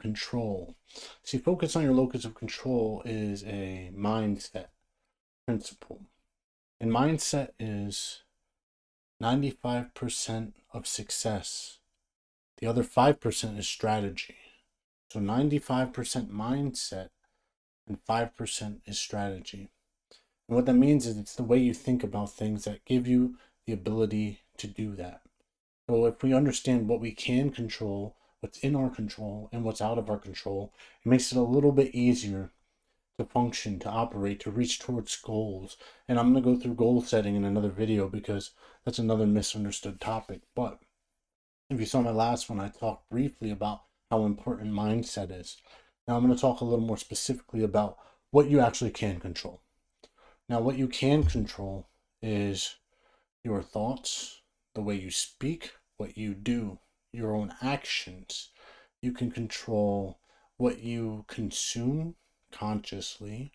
control. See, focus on your locus of control is a mindset principle. And mindset is 95% of success. The other 5% is strategy. So 95% mindset and 5% is strategy. And what that means is it's the way you think about things that give you the ability to do that. So if we understand what we can control, what's in our control, and what's out of our control, it makes it a little bit easier to function, to operate, to reach towards goals. And I'm going to go through goal setting in another video because that's another misunderstood topic. But if you saw my last one, I talked briefly about how important mindset is. Now I'm going to talk a little more specifically about what you actually can control. Now, what you can control is your thoughts, the way you speak, what you do, your own actions. You can control what you consume consciously,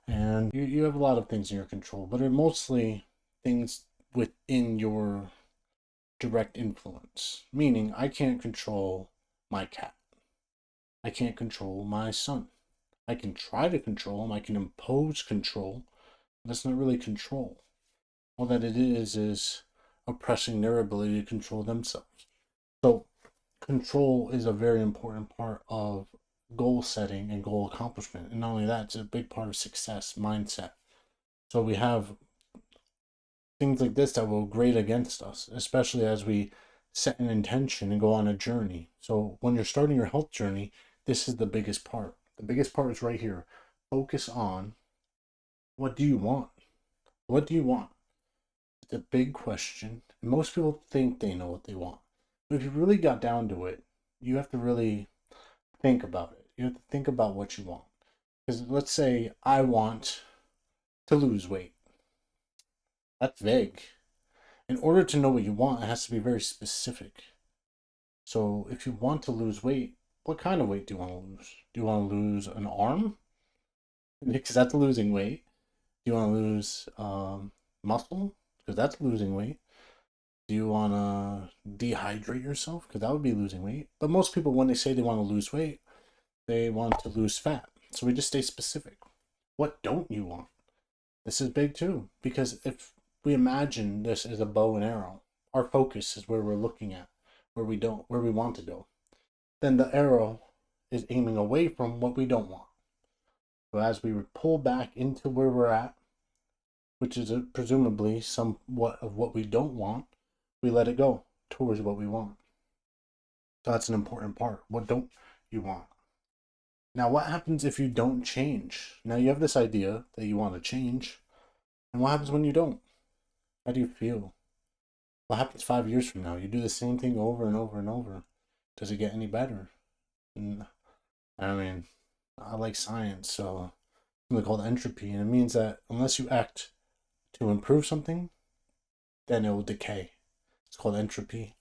and you have a lot of things in your control, but they're mostly things within your direct influence. Meaning, I can't control my cat. I can't control my son. I can try to control him, I can impose control. That's not really control. All that it is oppressing their ability to control themselves. So control is a very important part of goal setting and goal accomplishment. And not only that, it's a big part of success mindset. So we have things like this that will grate against us, especially as we set an intention and go on a journey. So when you're starting your health journey, this is the biggest part. The biggest part is right here. Focus on, what do you want? What do you want? It's a big question. And most people think they know what they want. But if you really got down to it, you have to really think about it. You have to think about what you want. Because let's say I want to lose weight. That's vague. In order to know what you want, it has to be very specific. So if you want to lose weight, what kind of weight do you want to lose? Do you want to lose an arm? Because that's losing weight. Do you want to lose muscle? Because that's losing weight. Do you want to dehydrate yourself? Because that would be losing weight. But most people, when they say they want to lose weight, they want to lose fat. So we just stay specific. What don't you want? This is big too. Because if we imagine this as a bow and arrow, our focus is where we're looking at, where we want to go. Then the arrow is aiming away from what we don't want. So as we pull back into where we're at, which is presumably somewhat of what we don't want, we let it go towards what we want. So that's an important part. What don't you want? Now, what happens if you don't change? Now you have this idea that you want to change, and what happens when you don't? How do you feel? What happens 5 years from now? You do the same thing over and over and over. Does it get any better? And, I mean, I like science, so something called entropy, and it means that unless you act to improve something, then it will decay. It's called entropy,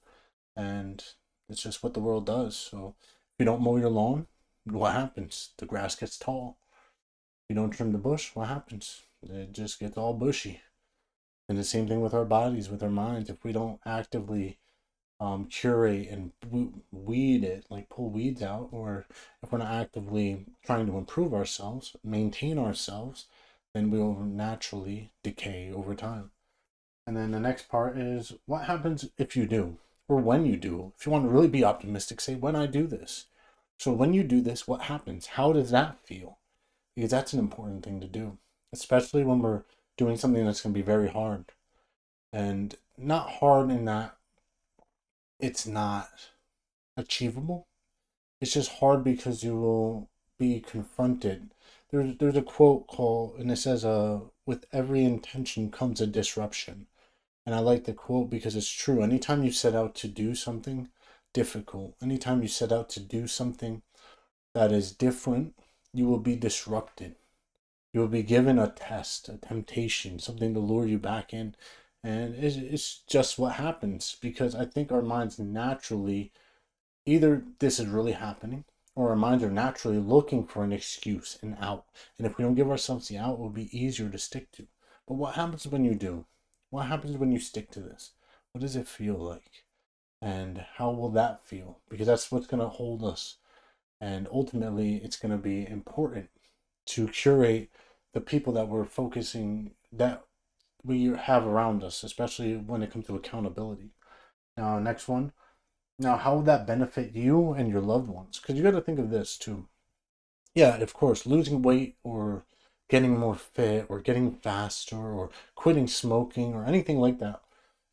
and it's just what the world does. So if you don't mow your lawn, what happens? The grass gets tall. If you don't trim the bush, what happens? It just gets all bushy. And the same thing with our bodies, with our minds. If we don't actively curate and weed it, like pull weeds out, or if we're not actively trying to improve ourselves, maintain ourselves, then we will naturally decay over time. And then the next part is, what happens if you do, or when you do? If you want to really be optimistic, say, when I do this. So when you do this, what happens? How does that feel? Because that's an important thing to do, especially when we're doing something that's going to be very hard. And not hard in that it's not achievable. It's just hard because you will be confronted. There's a quote called, and it says, with every intention comes a disruption. And I like the quote because it's true. Anytime you set out to do something difficult, anytime you set out to do something that is different, you will be disrupted. You will be given a test, a temptation, something to lure you back in. And it's just what happens, because I think our minds naturally, either this is really happening, or our minds are naturally looking for an excuse, an out. And if we don't give ourselves the out, it will be easier to stick to. But what happens when you do? What happens when you stick to this? What does it feel like? And how will that feel? Because that's what's going to hold us And ultimately, it's going to be important to curate the people that we're focusing, that we have around us, especially when it comes to accountability. Now, next one. Now, how would that benefit you and your loved ones? Because you got to think of this too. Yeah, of course, losing weight or getting more fit or getting faster or quitting smoking or anything like that,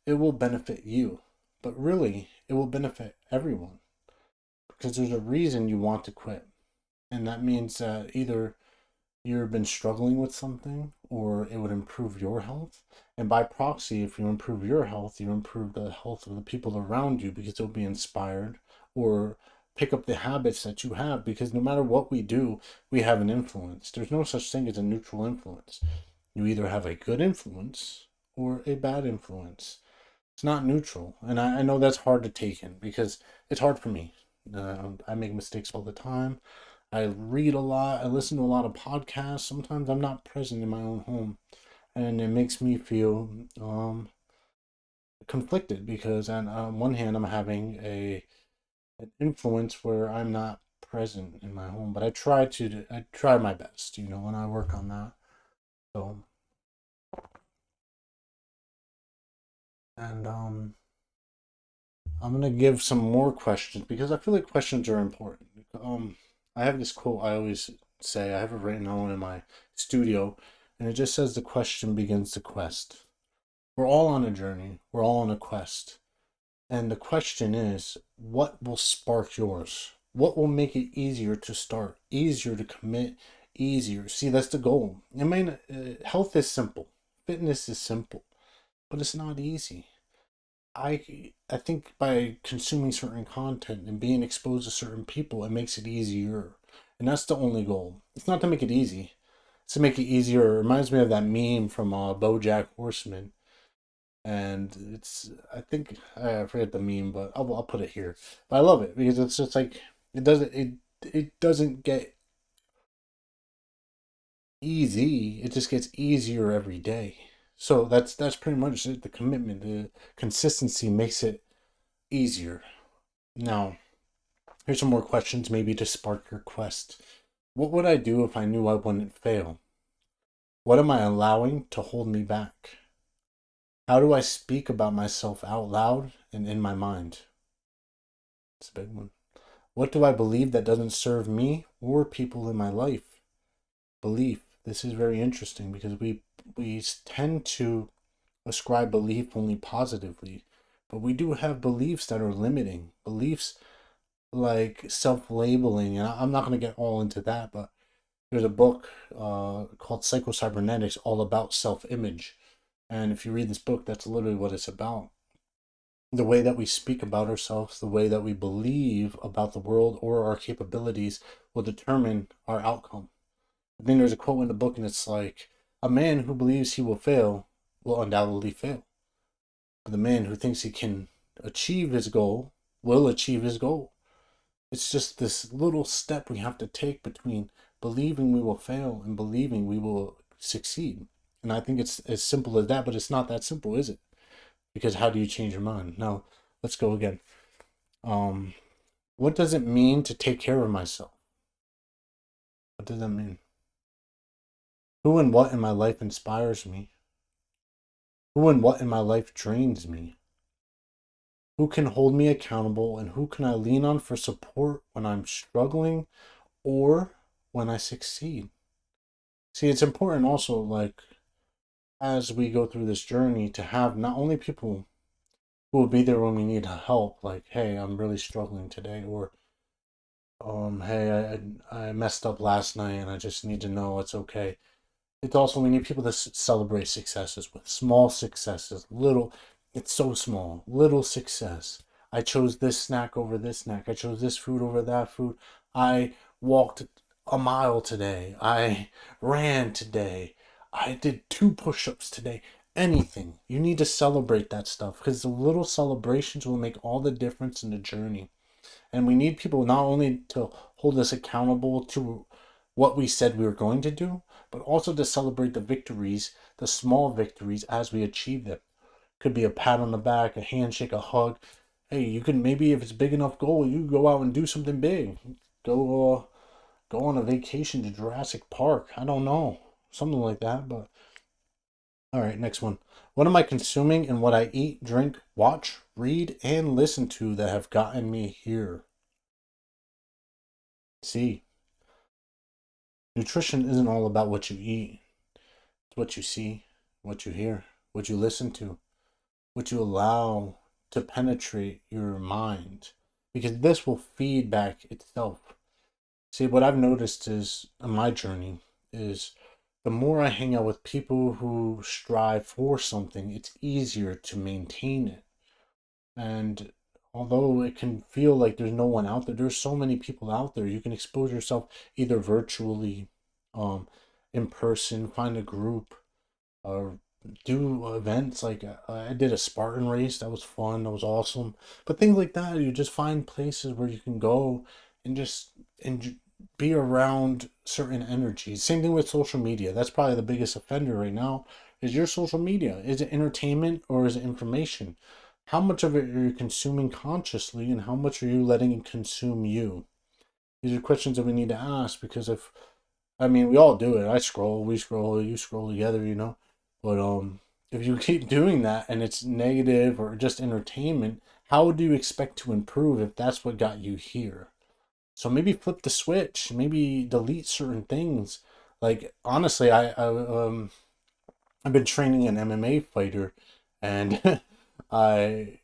it will benefit you. But really, it will benefit everyone because there's a reason you want to quit. And that means that either you've been struggling with something or it would improve your health. And by proxy, if you improve your health, you improve the health of the people around you because they'll be inspired or pick up the habits that you have, because no matter what we do, we have an influence. There's no such thing as a neutral influence. You either have a good influence or a bad influence. It's not neutral. And I know that's hard to take in because it's hard for me. I make mistakes all the time. I read a lot. I listen to a lot of podcasts. Sometimes I'm not present in my own home, and it makes me feel conflicted because on one hand I'm having an influence where I'm not present in my home, but I try my best, and I work on that. So and I'm gonna give some more questions because I feel like questions are important. I have this quote I always say. I have it written on in my studio, and it just says, "The question begins the quest." We're all on a journey. We're all on a quest. And the question is, what will spark yours? What will make it easier to start, easier to commit, easier? See, that's the goal. Health is simple. Fitness is simple, but it's not easy. I think by consuming certain content and being exposed to certain people, it makes it easier. And that's the only goal. It's not to make it easy. It's to make it easier. It reminds me of that meme from BoJack Horseman, and I think I forget the meme, but I'll put it here. But I love it because it's just like it doesn't get easy. It just gets easier every day. So that's pretty much it. The commitment, the consistency makes it easier. Now, here's some more questions maybe to spark your quest. What would I do if I knew I wouldn't fail? What am I allowing to hold me back? How do I speak about myself out loud and in my mind? It's a big one. What do I believe that doesn't serve me or people in my life? Belief. This is very interesting because we tend to ascribe belief only positively, but we do have beliefs that are limiting. Beliefs like self-labeling, and I'm not going to get all into that, but there's a book called Psycho-Cybernetics all about self-image. And if you read this book, that's literally what it's about. The way that we speak about ourselves, the way that we believe about the world or our capabilities will determine our outcome. I think there's a quote in the book, and it's like, a man who believes he will undoubtedly fail. But the man who thinks he can achieve his goal will achieve his goal. It's just this little step we have to take between believing we will fail and believing we will succeed. And I think it's as simple as that, but it's not that simple, is it? Because how do you change your mind? Now, let's go again. Um, what does it mean to take care of myself? What does that mean? Who and what in my life inspires me? Who and what in my life drains me? Who can hold me accountable and who can I lean on for support when I'm struggling or when I succeed? See, it's important also, like, as we go through this journey, to have not only people who will be there when we need help, like, hey, I'm really struggling today, or hey, I messed up last night and I just need to know it's okay. It's also, we need people to celebrate successes with small successes, little, it's so small, little success. I chose this snack over this snack. I chose this food over that food. I walked a mile today. I ran today. I did 2 push-ups today. Anything. You need to celebrate that stuff because the little celebrations will make all the difference in the journey. And we need people not only to hold us accountable to what we said we were going to do, but also to celebrate the victories, the small victories as we achieve them. Could be a pat on the back, a handshake, a hug. Hey, you can maybe, if it's a big enough goal, you go out and do something big. go on a vacation to Jurassic Park. I don't know. Something like that, but all right, next one. What am I consuming and what I eat, drink, watch, read, and listen to that have gotten me here? See, nutrition isn't all about what you eat. It's what you see, what you hear, what you listen to, what you allow to penetrate your mind. Because this will feed back itself. See, what I've noticed is on my journey is the more I hang out with people who strive for something, it's easier to maintain it. And although it can feel like there's no one out there, there's so many people out there. You can expose yourself either virtually, um, in person, find a group, or do events like I did a Spartan race. That was fun. That was awesome. But things like that, you just find places where you can go and just be around certain energies. Same thing with social media. That's probably the biggest offender right now. Is your social media? Is it entertainment or is it information? How much of it are you consuming consciously, and how much are you letting it consume you? These are questions that we need to ask, because if I mean, we all do it. I scroll, we scroll, you scroll together, you know. But if you keep doing that and it's negative or just entertainment, how do you expect to improve if that's what got you here? So maybe flip the switch, maybe delete certain things. Like honestly, I've been training an MMA fighter, and I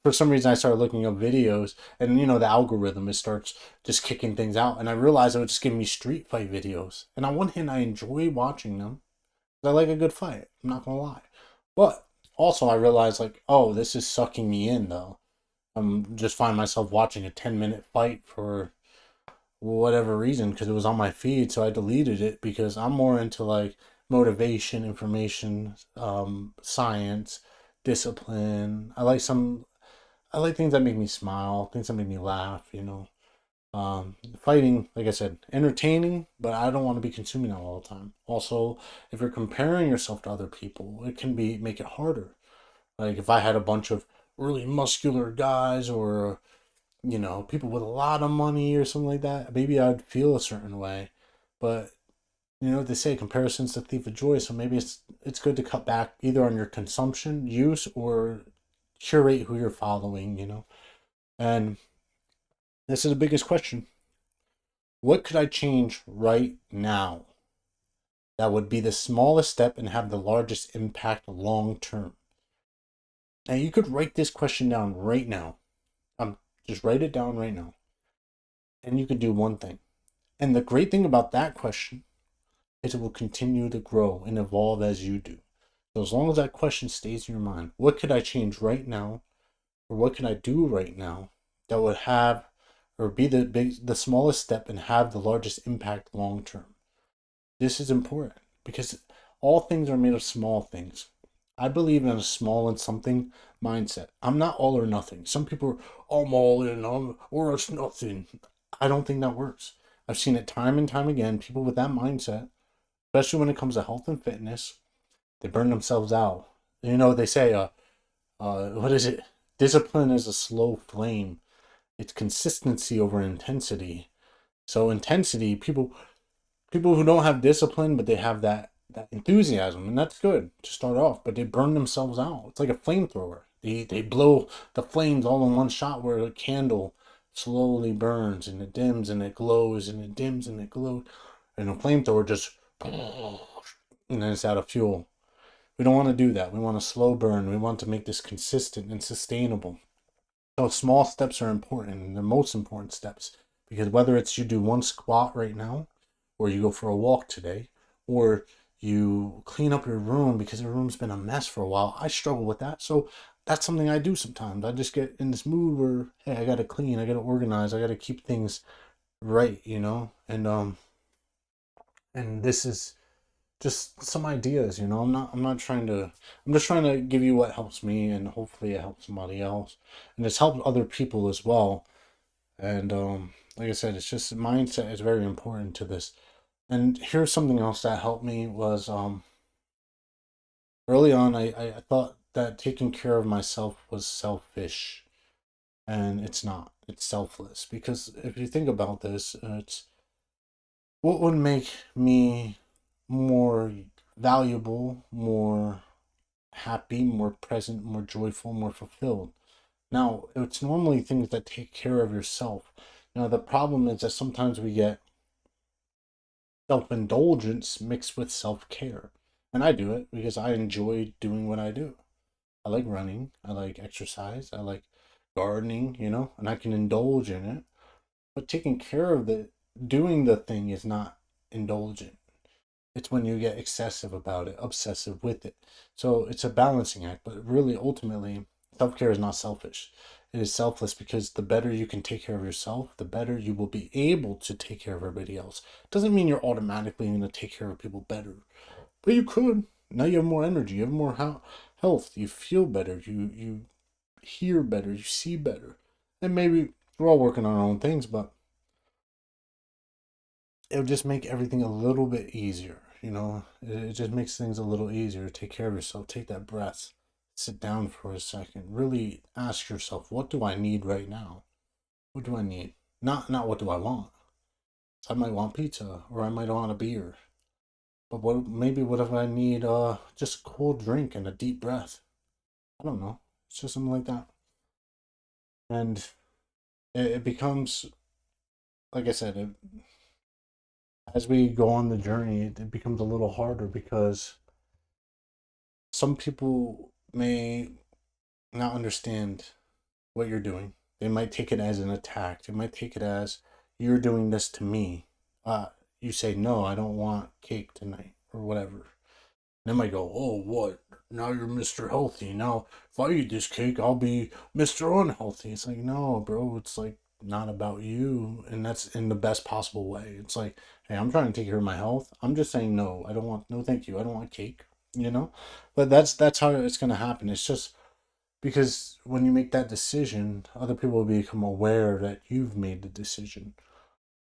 for some reason I started looking up videos, and the algorithm, it starts just kicking things out, and I realized it would just give me street fight videos. And on one hand, I enjoy watching them. I like a good fight. I'm not gonna lie, but also I realized, like, oh, this is sucking me in though. I'm just find myself watching a 10-minute fight for whatever reason because it was on my feed, so I deleted it because I'm more into like motivation, information, science, discipline. I like things that make me smile, things that make me laugh. Fighting, like I said, entertaining, but I don't want to be consuming that all the time. Also, if you're comparing yourself to other people, it can make it harder. Like if I had a bunch of really muscular guys, or people with a lot of money or something like that, maybe I'd feel a certain way. But they say comparison's the thief of joy, so maybe it's good to cut back either on your consumption, use, or curate who you're following. And this is the biggest question. What could I change right now that would be the smallest step and have the largest impact long term? Now you could write this question down right now. Just write it down right now. And you could do one thing. And the great thing about that question is it will continue to grow and evolve as you do. So as long as that question stays in your mind, what could I change right now, or what can I do right now that would have or be the smallest step and have the largest impact long term? This is important because all things are made of small things. I believe in a small and something mindset. I'm not all or nothing. Some people are, I'm all in, or it's nothing. I don't think that works. I've seen it time and time again. People with that mindset, especially when it comes to health and fitness, they burn themselves out. They say, what is it? Discipline is a slow flame. It's consistency over intensity. So intensity, people who don't have discipline, but they have that enthusiasm, and that's good to start off, but they burn themselves out. It's like a flamethrower. They blow the flames all in one shot, where a candle slowly burns and it dims and it glows and it dims and it glows, and a flamethrower just and then it's out of fuel. We don't want to do that. We want a slow burn. We want to make this consistent and sustainable. So small steps are important, and the most important steps, because whether it's you do one squat right now, or you go for a walk today, or you clean up your room because your room's been a mess for a while. I struggle with that. So that's something I do sometimes. I just get in this mood where, hey, I gotta clean, I gotta organize, I gotta keep things right. And this is just some ideas. I'm not trying to, I'm just trying to give you what helps me, and hopefully it helps somebody else. And it's helped other people as well. And like I said, it's just mindset is very important to this. And here's something else that helped me was early on I thought that taking care of myself was selfish, and it's not. it's selfless. Because if you think about this, it's what would make me more valuable, more happy, more present, more joyful, more fulfilled. Now, it's normally things that take care of yourself. Now, the problem is that sometimes we get self indulgence mixed with self care. And I do it because I enjoy doing what I do. I like running, I like exercise, I like gardening, and I can indulge in it. But taking care of doing the thing is not indulgent. It's when you get excessive about it, obsessive with it. So it's a balancing act, but really, ultimately, self care is not selfish. It is selfless because the better you can take care of yourself, the better you will be able to take care of everybody else. Doesn't mean you're automatically going to take care of people better, but you could. Now you have more energy, you have more health, you feel better, you hear better, you see better. And maybe we're all working on our own things, but it would just make everything a little bit easier. It just makes things a little easier. Take care of yourself. Take that breath. Sit down for a second. Really ask yourself, what do I need right now? What do I need? Not what do I want. I might want pizza or I might want a beer. But what if I need just a cold drink and a deep breath? I don't know. It's just something like that. And it becomes, like I said, as we go on the journey, it becomes a little harder because some people may not understand what you're doing. They might take it as an attack. They might take it as you're doing this to me. You say no, I don't want cake tonight or whatever. They might go, oh, what? Now you're Mr. Healthy. Now if I eat this cake, I'll be Mr. Unhealthy. It's like, no, bro. It's like not about you, and that's in the best possible way. It's like, hey, I'm trying to take care of my health. I'm just saying no. I don't want no, thank you. I don't want cake. But that's how it's gonna happen. It's just because when you make that decision, other people will become aware that you've made the decision.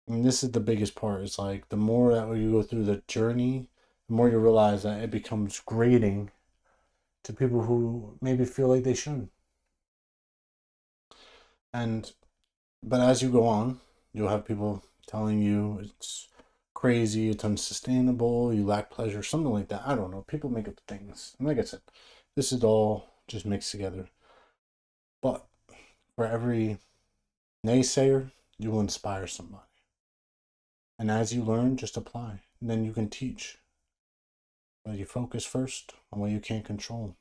And this is the biggest part. It's like the more that you go through the journey, the more you realize that it becomes grating to people who maybe feel like they shouldn't. And but as you go on, you'll have people telling you it's crazy, it's unsustainable, you lack pleasure, something like that. I don't know. People make up things. And like I said, this is all just mixed together. But for every naysayer, you will inspire somebody. And as you learn, just apply. And then you can teach. But you focus first on what you can't control.